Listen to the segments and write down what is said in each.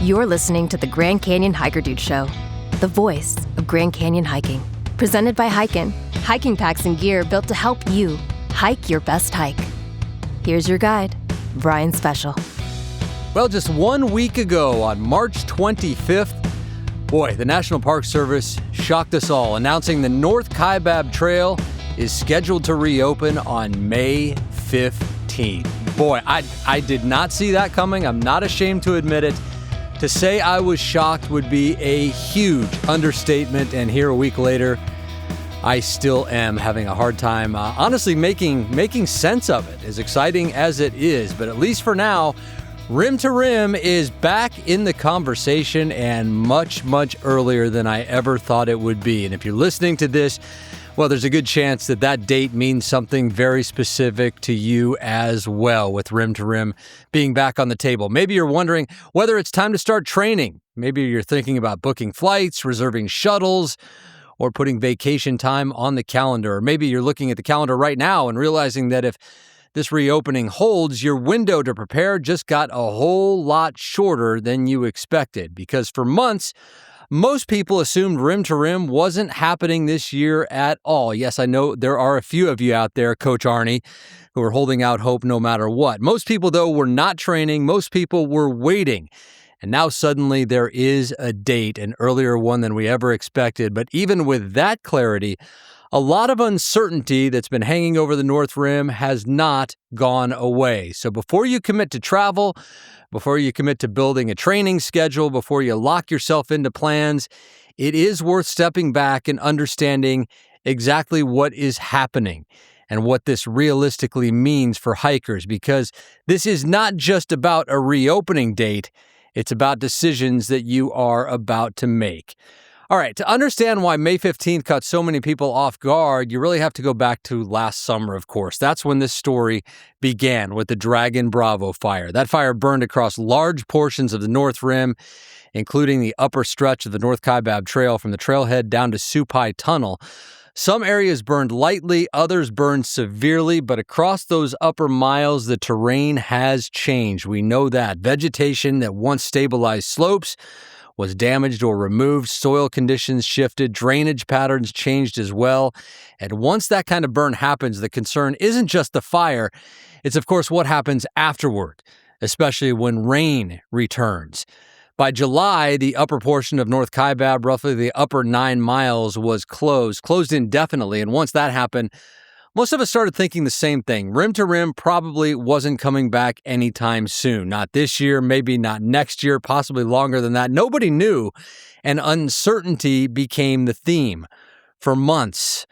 You're listening to the Grand Canyon Hiker Dude Show, the voice of Grand Canyon hiking. Presented by hiKin, hiking packs and gear built to help you hike your best hike. Here's your guide, Brian Special. Well, just 1 week ago on March 25th, the National Park Service shocked us all, announcing the North Kaibab Trail is scheduled to reopen on May 15th. Boy, I did not see that coming. I'm not ashamed to admit it. To say I was shocked would be a huge understatement, and here a week later, I still am having a hard time, honestly, making sense of it, as exciting as it is. But at least for now, Rim to Rim is back in the conversation, and much, much earlier than I ever thought it would be. And if you're listening to this, well, there's a good chance that that date means something very specific to you as well, with Rim to Rim being back on the table. Maybe you're wondering whether it's time to start training. Maybe you're thinking about booking flights, reserving shuttles, or putting vacation time on the calendar. Or maybe you're looking at the calendar right now and realizing that if this reopening holds, your window to prepare just got a whole lot shorter than you expected. Because for months, most people assumed Rim to Rim wasn't happening this year at all. Yes, I know there are a few of you out there, Coach Arnie, who are holding out hope no matter what. Most people, though, were not training. Most people were waiting. And now suddenly there is a date, an earlier one than we ever expected. But even with that clarity, a lot of uncertainty that's been hanging over the North Rim has not gone away. So before you commit to travel, before you commit to building a training schedule, before you lock yourself into plans, it is worth stepping back and understanding exactly what is happening and what this realistically means for hikers, because this is not just about a reopening date, it's about decisions that you are about to make. All right, to understand why May 15th caught so many people off guard, you really have to go back to last summer, of course. That's when this story began with the Dragon Bravo fire. That fire burned across large portions of the North Rim, including the upper stretch of the North Kaibab Trail from the trailhead down to Supai Tunnel. Some areas burned lightly, others burned severely, but across those upper miles, the terrain has changed. We know that. Vegetation that once stabilized slopes was damaged or removed, soil conditions shifted, drainage patterns changed as well. And once that kind of burn happens, the concern isn't just the fire, it's of course what happens afterward, especially when rain returns. By July, the upper portion of North Kaibab, roughly the upper 9 miles, was closed indefinitely. And once that happened, most of us started thinking the same thing. Rim to Rim probably wasn't coming back anytime soon. Not this year, maybe not next year, possibly longer than that. Nobody knew, and uncertainty became the theme for months,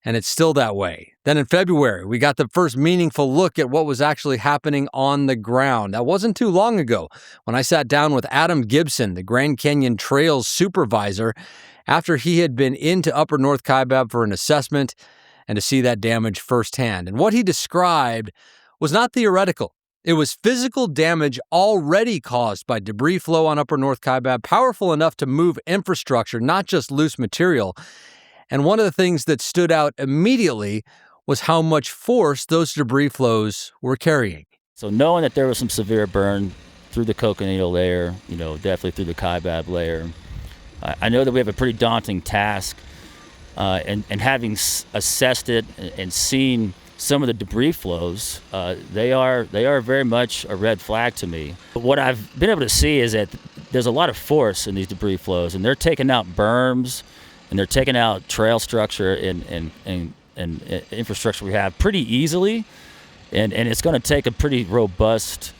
and it's still that way. Then in February, we got the first meaningful look at what was actually happening on the ground. That wasn't too long ago when I sat down with Adam Gibson, the Grand Canyon Trails supervisor, after he had been into Upper North Kaibab for an assessment and to see that damage firsthand. And what he described was not theoretical. It was physical damage already caused by debris flow on Upper North Kaibab, powerful enough to move infrastructure, not just loose material. And one of the things that stood out immediately was how much force those debris flows were carrying. So knowing that there was some severe burn through the cochineal layer, definitely through the Kaibab layer, I know that we have a pretty daunting task. And having assessed it and seen some of the debris flows, they are very much a red flag to me. But what I've been able to see is that there's a lot of force in these debris flows, and they're taking out berms, and they're taking out trail structure and infrastructure we have pretty easily, and it's going to take a pretty robust,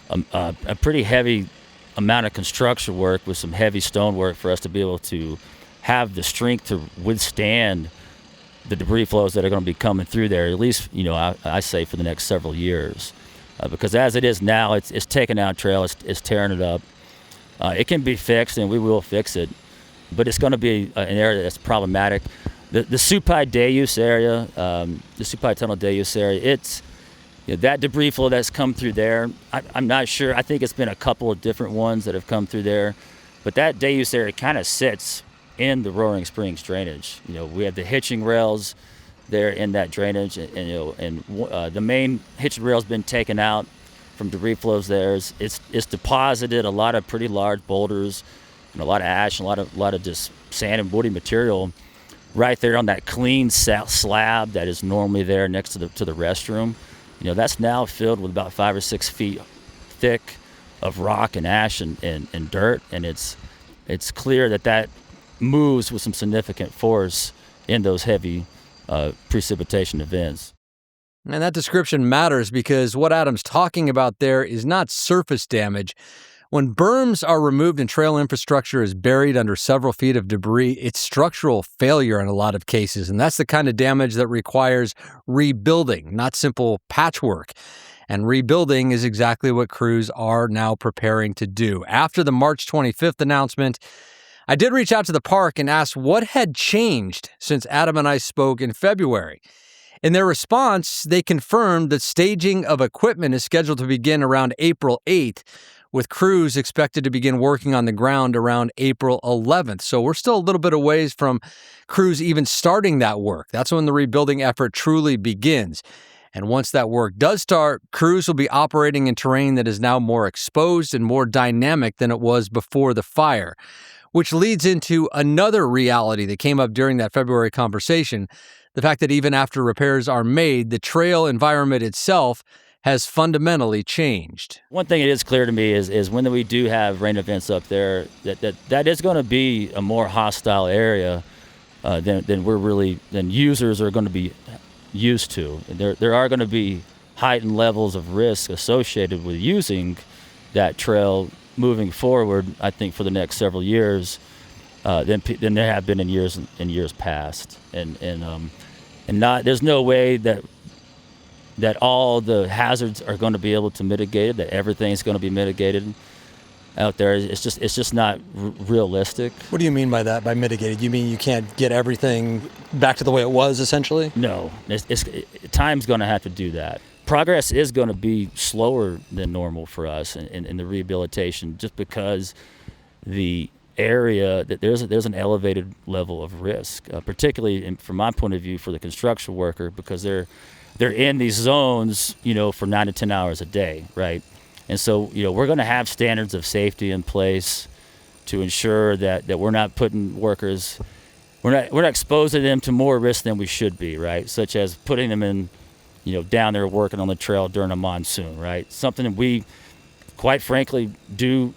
a pretty heavy amount of construction work with some heavy stone work for us to be able to have the strength to withstand the debris flows that are going to be coming through there, at least, I say for the next several years. Because as it is now, it's taking out trail, it's tearing it up. It can be fixed, and we will fix it, but it's going to be an area that's problematic. The Supai Deus area, the Supai Tunnel Deus area, it's that debris flow that's come through there. I'm not sure. I think it's been a couple of different ones that have come through there, but that Deus area kind of sits in the Roaring Springs drainage. We have the hitching rails there in that drainage, and the main hitching rail's been taken out from debris flows there is it's deposited a lot of pretty large boulders and a lot of ash and a lot of just sand and woody material right there on that clean slab that is normally there next to the restroom. That's now filled with about 5 or 6 feet thick of rock and ash and dirt, and it's clear that moves with some significant force in those heavy precipitation events. And that description matters because what Adam's talking about there is not surface damage. When berms are removed and trail infrastructure is buried under several feet of debris, it's structural failure in a lot of cases. And that's the kind of damage that requires rebuilding, not simple patchwork. And rebuilding is exactly what crews are now preparing to do. After the March 25th announcement, I did reach out to the park and ask what had changed since Adam and I spoke in February. In their response, they confirmed that staging of equipment is scheduled to begin around April 8th, with crews expected to begin working on the ground around April 11th. So we're still a little bit away from crews even starting that work. That's when the rebuilding effort truly begins. And once that work does start, crews will be operating in terrain that is now more exposed and more dynamic than it was before the fire, which leads into another reality that came up during that February conversation. The fact that even after repairs are made, the trail environment itself has fundamentally changed. One thing that is clear to me is when we do have rain events up there, that is going to be a more hostile area than users are going to be used to. There are going to be heightened levels of risk associated with using that trail moving forward, I think, for the next several years than there have been in years past. And there's no way that all the hazards are going to be able to mitigate it, that everything's going to be mitigated out there. It's just not realistic. What do you mean by that, by mitigated? You mean you can't get everything back to the way it was, essentially? No. Time's going to have to do that. Progress is going to be slower than normal for us in the rehabilitation, just because the area that there's an elevated level of risk, particularly from my point of view for the construction worker, because they're in these zones, for 9 to 10 hours a day, right? And so, we're going to have standards of safety in place to ensure that we're not putting workers, we're not exposing them to more risk than we should be, right? Such as putting them in, down there working on the trail during a monsoon, right? Something that we, quite frankly, do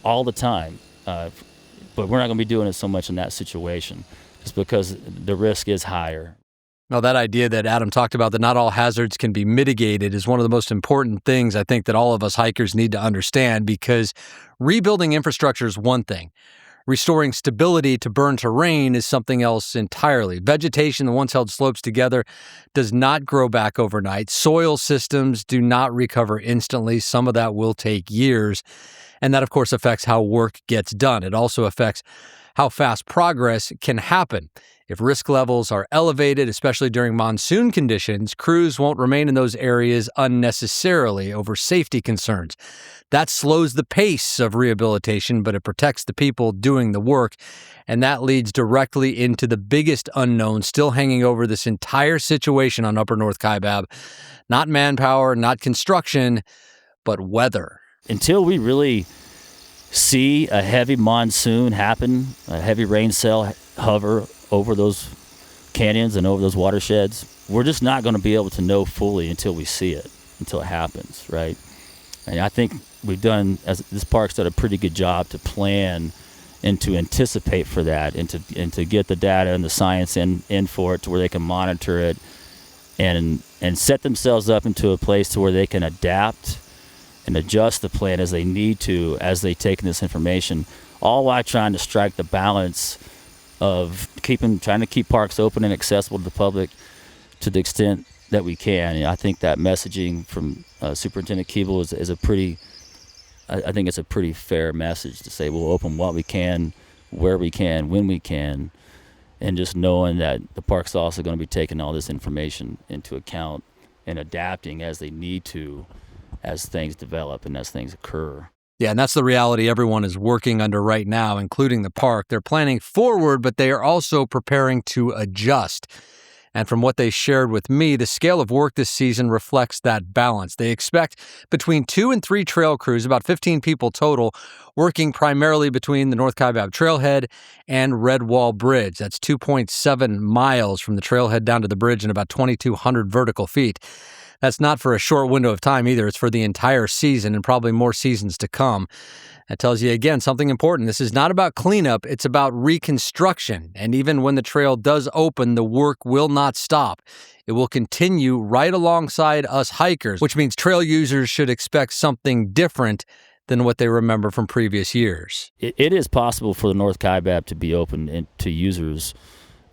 all the time. But we're not going to be doing it so much in that situation, just because the risk is higher. Now, that idea that Adam talked about, that not all hazards can be mitigated, is one of the most important things I think that all of us hikers need to understand, because rebuilding infrastructure is one thing. Restoring stability to burn terrain is something else entirely. Vegetation that once held slopes together does not grow back overnight. Soil systems do not recover instantly. Some of that will take years. And that, of course, affects how work gets done. It also affects how fast progress can happen. If risk levels are elevated, especially during monsoon conditions, crews won't remain in those areas unnecessarily over safety concerns. That slows the pace of rehabilitation, but it protects the people doing the work. And that leads directly into the biggest unknown still hanging over this entire situation on Upper North Kaibab. Not manpower, not construction, but weather. Until we really see a heavy monsoon happen, a heavy rain cell hover over those canyons and over those watersheds, we're just not going to be able to know fully until we see it, until it happens, right? And I think this park's done a pretty good job to plan and to anticipate for that, and to get the data and the science in for it, to where they can monitor it and set themselves up into a place to where they can adapt and adjust the plan as they need to, as they take in this information, all while trying to strike the balance of trying to keep parks open and accessible to the public to the extent that we can. And I think that messaging from Superintendent Keeble is a pretty fair message to say we'll open what we can, where we can, when we can, and just knowing that the park's also going to be taking all this information into account and adapting as they need to, as things develop and as things occur. Yeah, and that's the reality everyone is working under right now, including the park. They're planning forward, but they are also preparing to adjust. And from what they shared with me, the scale of work this season reflects that balance. They expect between 2 and 3 trail crews, about 15 people total, working primarily between the North Kaibab Trailhead and Red Wall Bridge. That's 2.7 miles from the trailhead down to the bridge and about 2,200 vertical feet. That's not for a short window of time either. It's for the entire season and probably more seasons to come. That tells you, again, something important. This is not about cleanup. It's about reconstruction. And even when the trail does open, the work will not stop. It will continue right alongside us hikers, which means trail users should expect something different than what they remember from previous years. It is possible for the North Kaibab to be open to users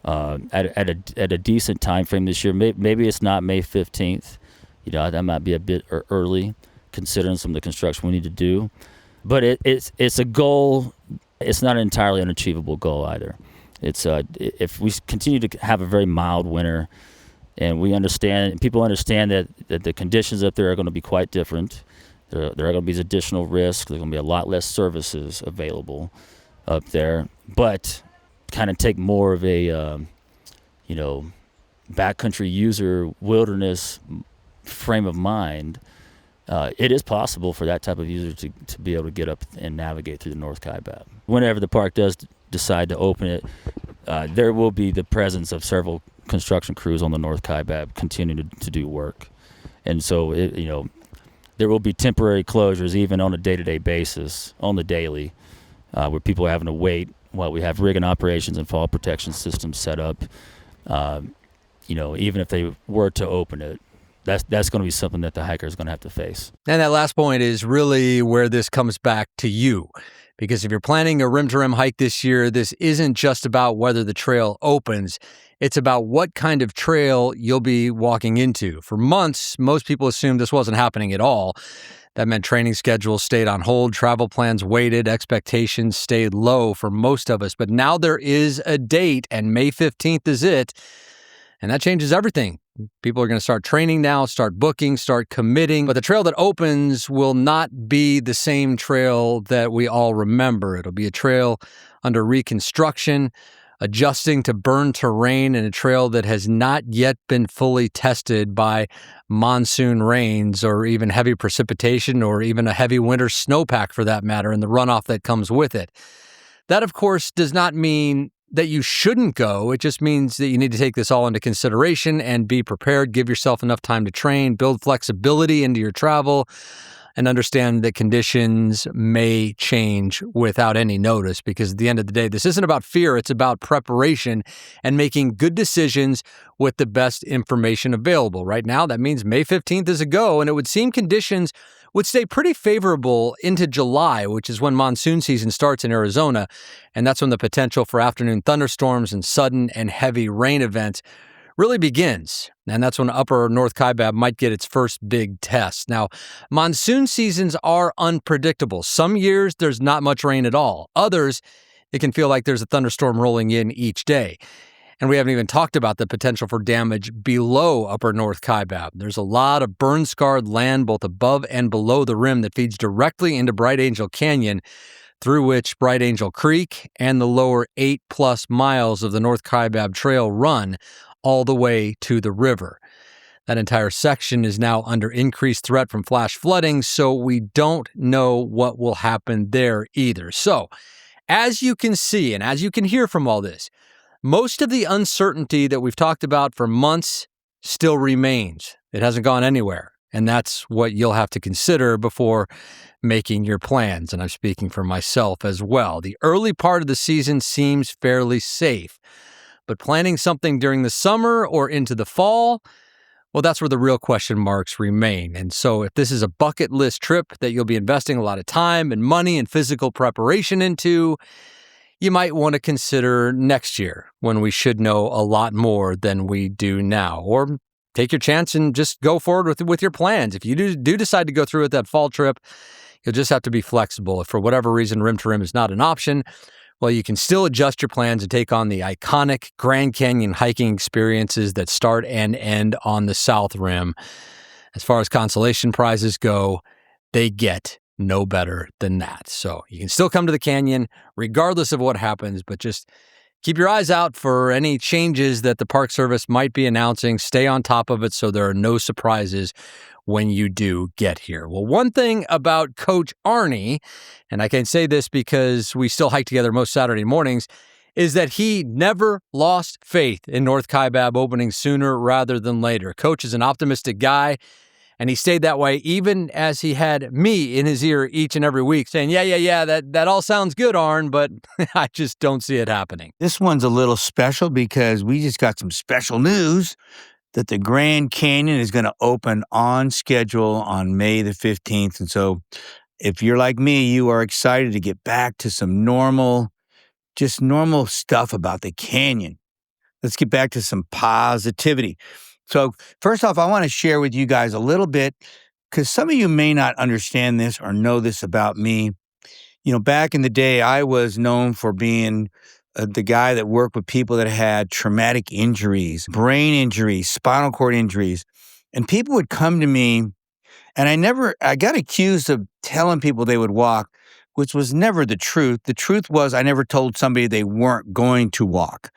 at a decent time frame this year. Maybe it's not May 15th. That might be a bit early, considering some of the construction we need to do. But it's a goal. It's not an entirely unachievable goal either. It's if we continue to have a very mild winter, and people understand that the conditions up there are going to be quite different. There are going to be additional risks. There's going to be a lot less services available up there. But kind of take more of a backcountry user wilderness frame of mind. It is possible for that type of user to be able to get up and navigate through the North Kaibab. Whenever the park does decide to open it, there will be the presence of several construction crews on the North Kaibab continuing to do work. And so, there will be temporary closures even on a day-to-day basis, on the daily, where people are having to wait while we have rigging operations and fall protection systems set up. Even if they were to open it, that's going to be something that the hiker is going to have to face. And that last point is really where this comes back to you. Because if you're planning a rim-to-rim hike this year, this isn't just about whether the trail opens. It's about what kind of trail you'll be walking into. For months, most people assumed this wasn't happening at all. That meant training schedules stayed on hold, travel plans waited, expectations stayed low for most of us. But now there is a date, and May 15th is it. And that changes everything. People are going to start training now, start booking, start committing. But the trail that opens will not be the same trail that we all remember. It'll be a trail under reconstruction, adjusting to burn terrain, and a trail that has not yet been fully tested by monsoon rains or even heavy precipitation or even a heavy winter snowpack for that matter, and the runoff that comes with it. That, of course, does not mean that you shouldn't go. It just means that you need to take this all into consideration and be prepared, give yourself enough time to train, build flexibility into your travel, and understand that conditions may change without any notice, because at the end of the day, this isn't about fear, it's about preparation and making good decisions with the best information available. Right now, that means May 15th is a go, and it would seem conditions would stay pretty favorable into July, which is when monsoon season starts in Arizona, and that's when the potential for afternoon thunderstorms and sudden and heavy rain events really begins. And that's when upper North Kaibab might get its first big test. Now, monsoon seasons are unpredictable. Some years, there's not much rain at all. Others, it can feel like there's a thunderstorm rolling in each day. And we haven't even talked about the potential for damage below upper North Kaibab. There's a lot of burn-scarred land both above and below the rim that feeds directly into Bright Angel Canyon, through which Bright Angel Creek and the lower 8+ miles of the North Kaibab Trail run all the way to the river. That entire section is now under increased threat from flash flooding, so we don't know what will happen there either. So, as you can see and as you can hear from all this, most of the uncertainty that we've talked about for months still remains. It hasn't gone anywhere, and that's what you'll have to consider before making your plans, and I'm speaking for myself as well. The early part of the season seems fairly safe, but planning something during the summer or into the fall, well, that's where the real question marks remain. And so if this is a bucket list trip that you'll be investing a lot of time and money and physical preparation into, you might want to consider next year when we should know a lot more than we do now. Or take your chance and just go forward with your plans. If you do decide to go through with that fall trip, you'll just have to be flexible. If for whatever reason rim to rim is not an option, well, you can still adjust your plans and take on the iconic Grand Canyon hiking experiences that start and end on the South Rim. As far as consolation prizes go, they get no better than that. So you can still come to the canyon regardless of what happens, but just Keep your eyes out for any changes that the Park Service might be announcing. Stay on top of it so there are no surprises when you do get here. Well, one thing about Coach Arnie, and I can say this because we still hike together most Saturday mornings, is that he never lost faith in North Kaibab opening sooner rather than later. Coach is an optimistic guy, and he stayed that way even as he had me in his ear each and every week saying, yeah, that all sounds good, Arn, but I just don't see it happening. This one's a little special because we just got some special news that the Grand Canyon is going to open on schedule on May the 15th. And so if you're like me, you are excited to get back to some normal stuff about the canyon. Let's get back to some positivity. So first off, I want to share with you guys a little bit, because some of you may not understand this or know this about me. You know, back in the day, I was known for being the guy that worked with people that had traumatic injuries, brain injuries, spinal cord injuries. And people would come to me, and I got accused of telling people they would walk, which was never the truth. The truth was I never told somebody they weren't going to walk.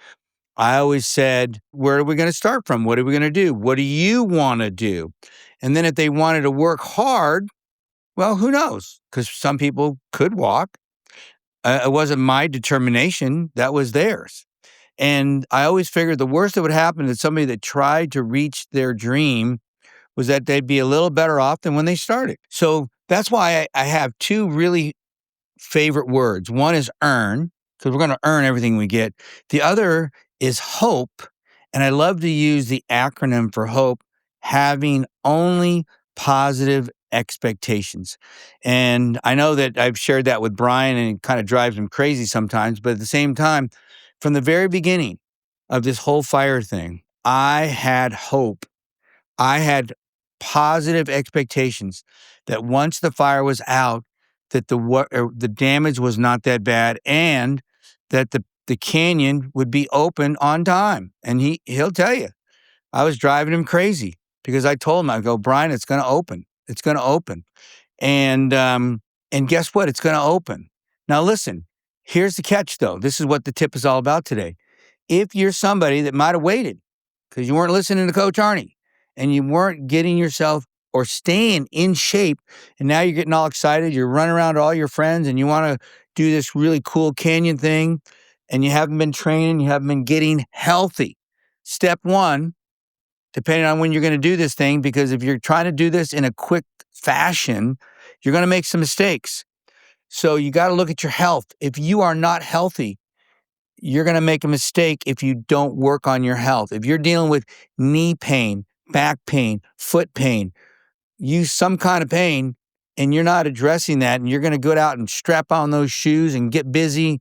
I always said, where are we going to start from? What are we going to do? What do you want to do? And then if they wanted to work hard, well, who knows? Because some people could walk. It wasn't my determination. That was theirs. And I always figured the worst that would happen to somebody that tried to reach their dream was that they'd be a little better off than when they started. So that's why I have two really favorite words. One is earn, because we're going to earn everything we get. The other is hope. And I love to use the acronym for hope, having only positive expectations. And I know that I've shared that with Brian, and it kind of drives him crazy sometimes. But at the same time, from the very beginning of this whole fire thing, I had hope. I had positive expectations that once the fire was out, that the damage was not that bad, and that the canyon would be open on time. And he'll tell you, I was driving him crazy because I told him, I go, Brian, it's going to open. It's going to open. And guess what? It's going to open. Now listen, here's the catch though. This is what the tip is all about today. If you're somebody that might have waited because you weren't listening to Coach Arnie and you weren't getting yourself or staying in shape, and now you're getting all excited, you're running around to all your friends and you want to do this really cool canyon thing, and you haven't been training, you haven't been getting healthy. Step one, depending on when you're going to do this thing, because if you're trying to do this in a quick fashion, you're going to make some mistakes. So you got to look at your health. If you are not healthy, you're going to make a mistake if you don't work on your health. If you're dealing with knee pain, back pain, foot pain, some kind of pain, and you're not addressing that, and you're going to go out and strap on those shoes and get busy,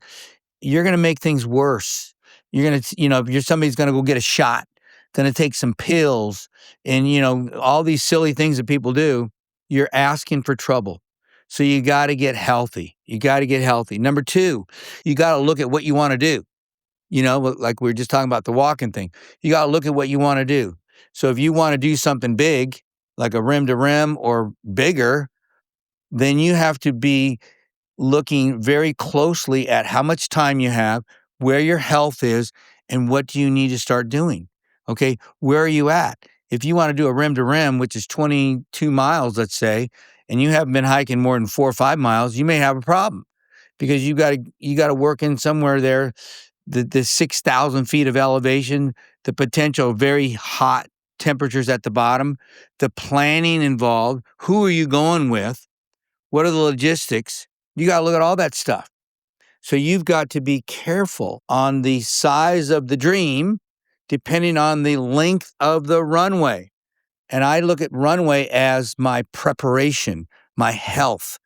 you're going to make things worse. You're going to, if somebody's going to go get a shot, going to take some pills, and, all these silly things that people do, you're asking for trouble. So you got to get healthy. You got to get healthy. Number two, you got to look at what you want to do. Like we were just talking about the walking thing. You got to look at what you want to do. So if you want to do something big, like a rim to rim or bigger, then you have to be looking very closely at how much time you have, where your health is, and what do you need to start doing. Okay, where are you at? If you want to do a rim to rim, which is 22 miles, let's say, and you haven't been hiking more than 4 or 5 miles, you may have a problem because you got to work in somewhere there, the 6,000 feet of elevation, the potential very hot temperatures at the bottom, the planning involved, who are you going with, what are the logistics? You got to look at all that stuff. So you've got to be careful on the size of the dream, depending on the length of the runway. And I look at runway as my preparation, my health.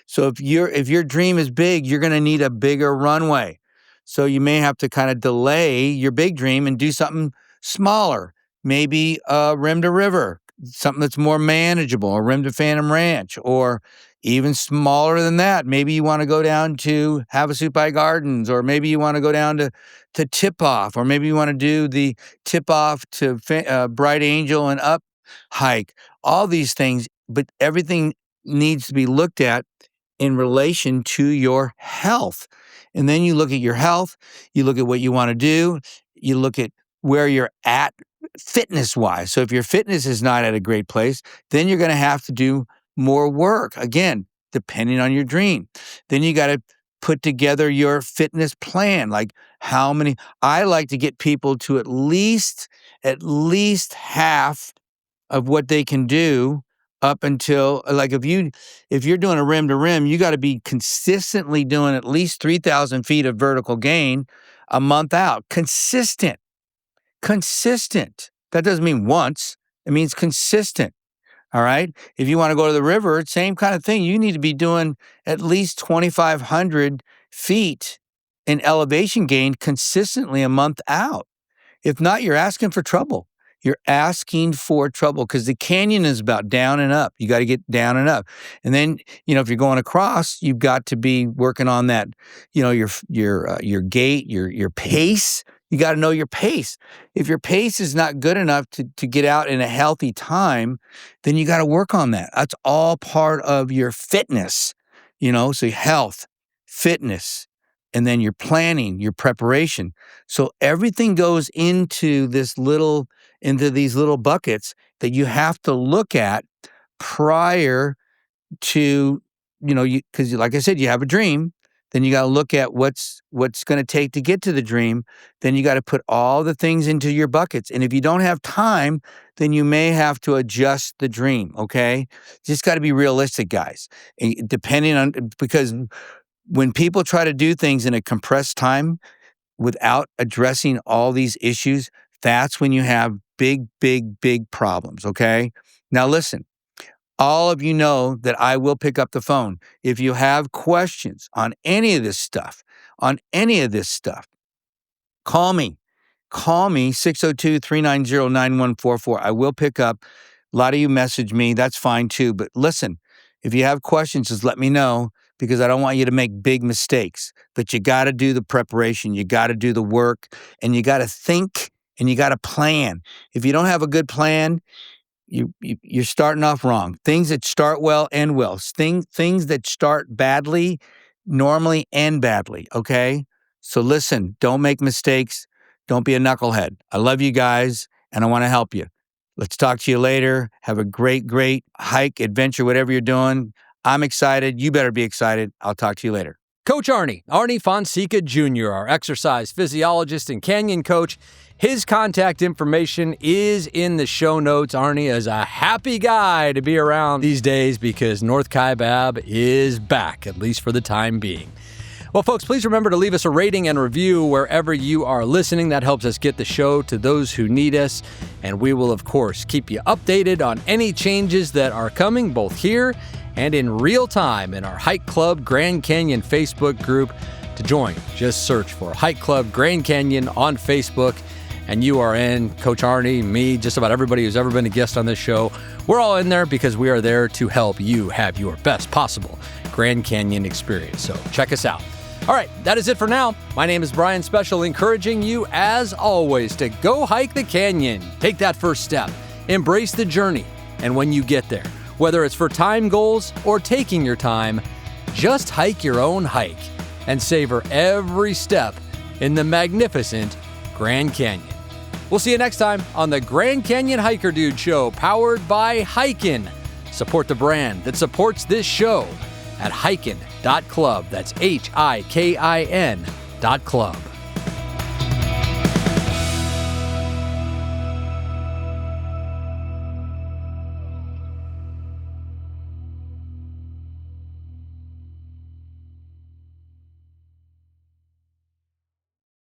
So if your dream is big, you're going to need a bigger runway. So you may have to kind of delay your big dream and do something smaller, maybe a rim to river, something that's more manageable, a rim to Phantom Ranch, or even smaller than that. Maybe you want to go down to Havasupai Gardens, or maybe you want to go down to Tip Off, or maybe you want to do the Tip Off to Bright Angel and up hike. All these things, but everything needs to be looked at in relation to your health. And then you look at your health, you look at what you want to do, you look at where you're at fitness-wise. So if your fitness is not at a great place, then you're going to have to do more work. Again, depending on your dream. Then you got to put together your fitness plan. Like how many, I like to get people to at least half of what they can do up until, like if you're doing a rim to rim, you got to be consistently doing at least 3,000 feet of vertical gain a month out. Consistent. That doesn't mean once. It means consistent. All right. If you want to go to the river, same kind of thing. You need to be doing at least 2,500 feet in elevation gain consistently a month out. If not, you're asking for trouble. You're asking for trouble because the canyon is about down and up. You got to get down and up. And then, if you're going across, you've got to be working on that, your gait, your pace. You got to know your pace. If your pace is not good enough to get out in a healthy time, then you got to work on that. That's all part of your fitness, so health, fitness, and then your planning, your preparation. So everything goes into these little buckets that you have to look at prior to, because like I said, you have a dream. Then you got to look at what's going to take to get to the dream. Then you got to put all the things into your buckets. And if you don't have time, then you may have to adjust the dream, okay? Just got to be realistic, guys. Because when people try to do things in a compressed time without addressing all these issues, that's when you have big, big, big problems, okay? Now listen. All of you know that I will pick up the phone. If you have questions on any of this stuff, call me. Call me, 602-390-9144. I will pick up. A lot of you message me. That's fine too. But listen, if you have questions, just let me know because I don't want you to make big mistakes. But you got to do the preparation. You got to do the work. And you got to think and you got to plan. If you don't have a good plan, you're starting off wrong. Things that start well end well. Things that start badly normally end badly, okay? So listen, don't make mistakes. Don't be a knucklehead. I love you guys, and I want to help you. Let's talk to you later. Have a great, great hike, adventure, whatever you're doing. I'm excited. You better be excited. I'll talk to you later. Coach Arnie Fonseca Jr., our exercise physiologist and canyon coach. His contact information is in the show notes. Arnie is a happy guy to be around these days because North Kaibab is back, at least for the time being. Well, folks, please remember to leave us a rating and review wherever you are listening. That helps us get the show to those who need us. And we will, of course, keep you updated on any changes that are coming, both here and in real time in our Hike Club Grand Canyon Facebook group. To join, just search for Hike Club Grand Canyon on Facebook. And you are in. Coach Arnie, me, just about everybody who's ever been a guest on this show. We're all in there because we are there to help you have your best possible Grand Canyon experience. So check us out. All right, that is it for now. My name is Brian Special, encouraging you, as always, to go hike the canyon. Take that first step. Embrace the journey. And when you get there, whether it's for time goals or taking your time, just hike your own hike and savor every step in the magnificent Grand Canyon. We'll see you next time on the Grand Canyon Hiker Dude Show, powered by hiKin. Support the brand that supports this show at hikin.club. That's HIKIN.club.